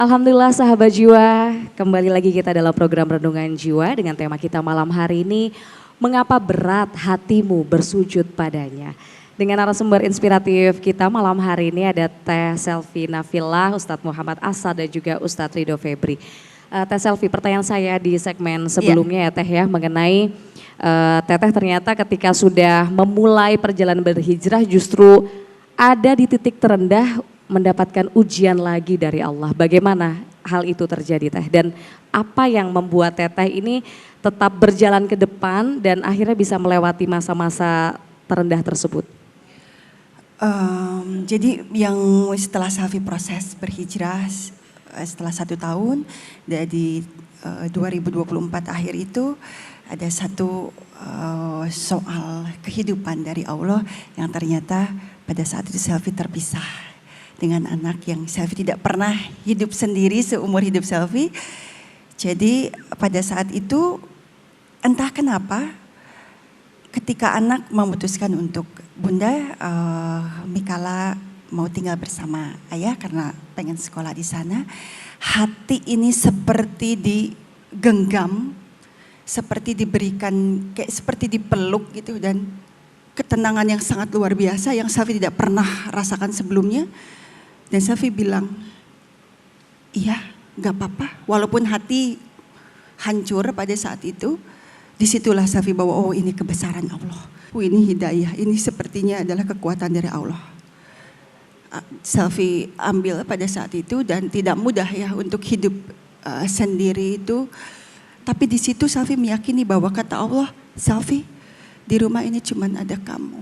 Alhamdulillah sahabat jiwa, kembali lagi kita dalam program Renungan Jiwa dengan tema kita malam hari ini, mengapa berat hatimu bersujud padanya. Dengan narasumber inspiratif kita malam hari ini ada Teh Selvi Nafila, Ustadz Muhammad Asad dan juga Ustadz Ridho Febri. Teh Selvi, pertanyaan saya di segmen sebelumnya ya Teh ya, mengenai Teteh ternyata ketika sudah memulai perjalanan berhijrah justru ada di titik terendah mendapatkan ujian lagi dari Allah. Bagaimana hal itu terjadi Teh? Dan apa yang membuat Teteh ini tetap berjalan ke depan dan akhirnya bisa melewati masa-masa terendah tersebut? Jadi yang setelah Safi proses berhijrah setelah 1 tahun dari 2024 akhir itu ada satu soal kehidupan dari Allah yang ternyata pada saat itu Selvi terpisah dengan anak yang Selvi tidak pernah hidup sendiri seumur hidup Selvi. Jadi pada saat itu entah kenapa ketika anak memutuskan untuk Bunda Mikala mau tinggal bersama ayah karena pengen sekolah di sana, hati ini seperti digenggam, seperti diberikan kayak seperti dipeluk gitu, dan ketenangan yang sangat luar biasa yang Safi tidak pernah rasakan sebelumnya. Dan Safi bilang, iya gak apa-apa, walaupun hati hancur pada saat itu. Disitulah Safi bahwa oh ini kebesaran Allah, ini hidayah, ini sepertinya adalah kekuatan dari Allah. Safi ambil pada saat itu dan tidak mudah ya untuk hidup sendiri itu. Tapi di situ Safi meyakini bahwa kata Allah, Safi di rumah ini cuman ada kamu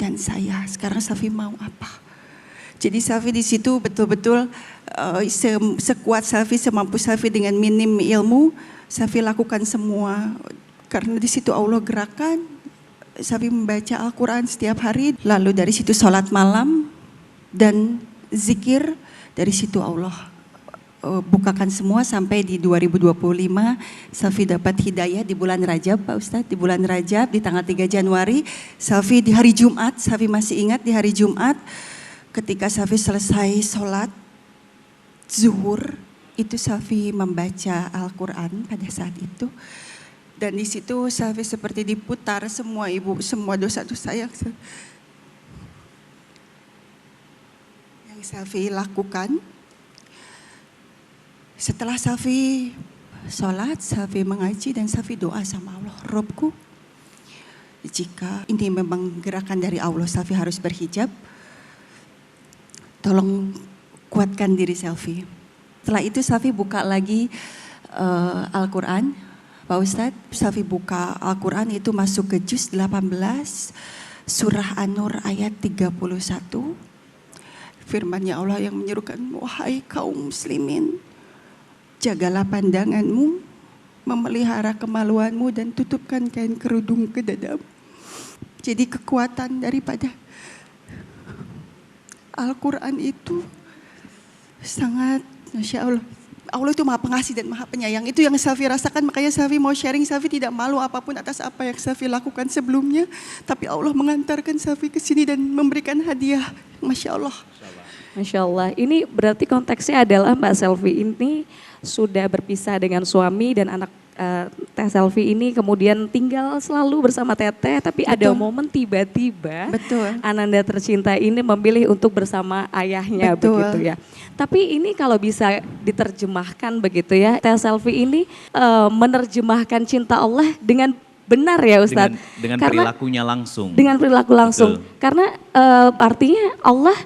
dan saya. Sekarang Safi mau apa? Jadi Safi di situ betul-betul sekuat Safi, semampu Safi dengan minim ilmu, Safi lakukan semua. Karena di situ Allah gerakan, Safi membaca Al-Quran setiap hari. Lalu dari situ sholat malam dan zikir, dari situ Allah bukakan semua sampai di 2025 Safi dapat hidayah di bulan Rajab Pak Ustadz. Di bulan Rajab di tanggal 3 Januari Safi di hari Jumat, Safi masih ingat di hari Jumat ketika Safi selesai sholat zuhur itu Safi membaca Al-Quran pada saat itu. Dan di situ Safi seperti diputar semua ibu, semua dosa-dosa yang Safi lakukan. Setelah Safi sholat, Safi mengaji dan Safi doa sama Allah, Robku, jika ini memang gerakan dari Allah, Safi harus berhijab, tolong kuatkan diri Safi. Setelah itu Safi buka lagi Al-Quran, Pak Ustadz. Safi buka Al-Quran itu masuk ke juz 18, surah An-Nur ayat 31. Firman-Nya Allah yang menyerukan, wahai kaum muslimin, jagalah pandanganmu, memelihara kemaluanmu dan tutupkan kain kerudung ke dadamu. Jadi kekuatan daripada Al-Quran itu sangat, Masya Allah. Allah itu maha pengasih dan maha penyayang. Itu yang Safi rasakan, makanya Safi mau sharing. Safi tidak malu apapun atas apa yang Safi lakukan sebelumnya. Tapi Allah mengantarkan Safi ke sini dan memberikan hadiah. Masya Allah. Masya Allah, ini berarti konteksnya adalah Mbak Selvi ini sudah berpisah dengan suami dan anak Teh Selvi ini kemudian tinggal selalu bersama Teteh, tapi Betul. ada momen tiba-tiba Ananda tercinta ini memilih untuk bersama ayahnya. Betul. Begitu ya. Tapi ini kalau bisa diterjemahkan begitu ya, Teh Selvi ini menerjemahkan cinta Allah dengan benar ya Ustadz. Dengan perilakunya langsung. Dengan perilaku langsung. Betul. Karena artinya Allah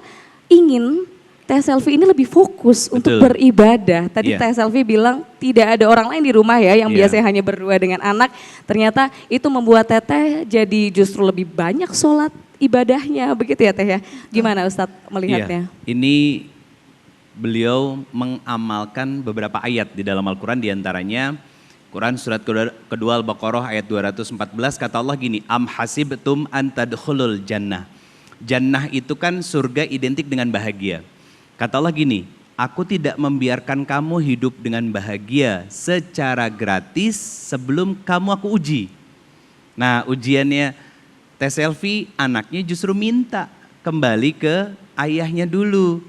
ingin Teh Selvi ini lebih fokus untuk beribadah. Tadi Teh Selvi bilang tidak ada orang lain di rumah ya yang biasanya hanya berdua dengan anak. Ternyata itu membuat Teteh jadi justru lebih banyak sholat ibadahnya begitu ya Teh ya. Gimana Ustadz melihatnya? Ini beliau mengamalkan beberapa ayat di dalam Al-Quran, diantaranya Quran surat kedua Al-Baqarah ayat 214, kata Allah gini, am hasibtum an tadkhulul jannah. Jannah itu kan surga identik dengan bahagia. Kata Allah gini, aku tidak membiarkan kamu hidup dengan bahagia secara gratis sebelum kamu aku uji. Nah ujiannya Teh Selvi, anaknya justru minta kembali ke ayahnya dulu.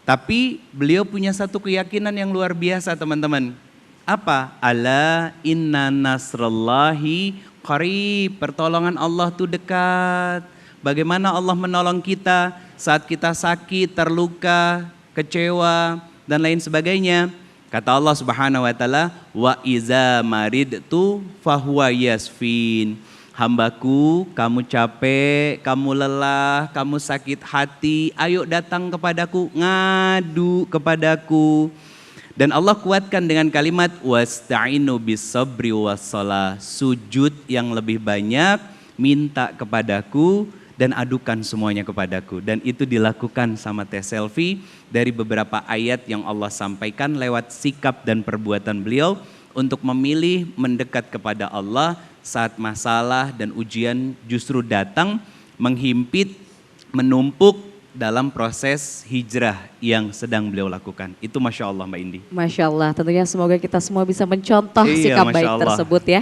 Tapi beliau punya satu keyakinan yang luar biasa teman-teman. Apa? Ala inna nasrallahi qarib. Pertolongan Allah tuh dekat. Bagaimana Allah menolong kita saat kita sakit, terluka, kecewa, dan lain sebagainya. Kata Allah Subhanahu wa taala, wa iza maridtu fahuwa yasfin. Hambaku, kamu capek, kamu lelah, kamu sakit hati, ayo datang kepadaku, ngadu kepadaku. Dan Allah kuatkan dengan kalimat wasta'inu bis-sabri was-shalah. Sujud yang lebih banyak, minta kepadaku dan adukan semuanya kepadaku. Dan itu dilakukan sama Teh Selfie dari beberapa ayat yang Allah sampaikan lewat sikap dan perbuatan beliau untuk memilih mendekat kepada Allah saat masalah dan ujian justru datang menghimpit, menumpuk dalam proses hijrah yang sedang beliau lakukan. Itu Masya Allah Mbak Indi. Masya Allah, tentunya semoga kita semua bisa mencontoh Iya, sikap Masya baik Allah. tersebut ya.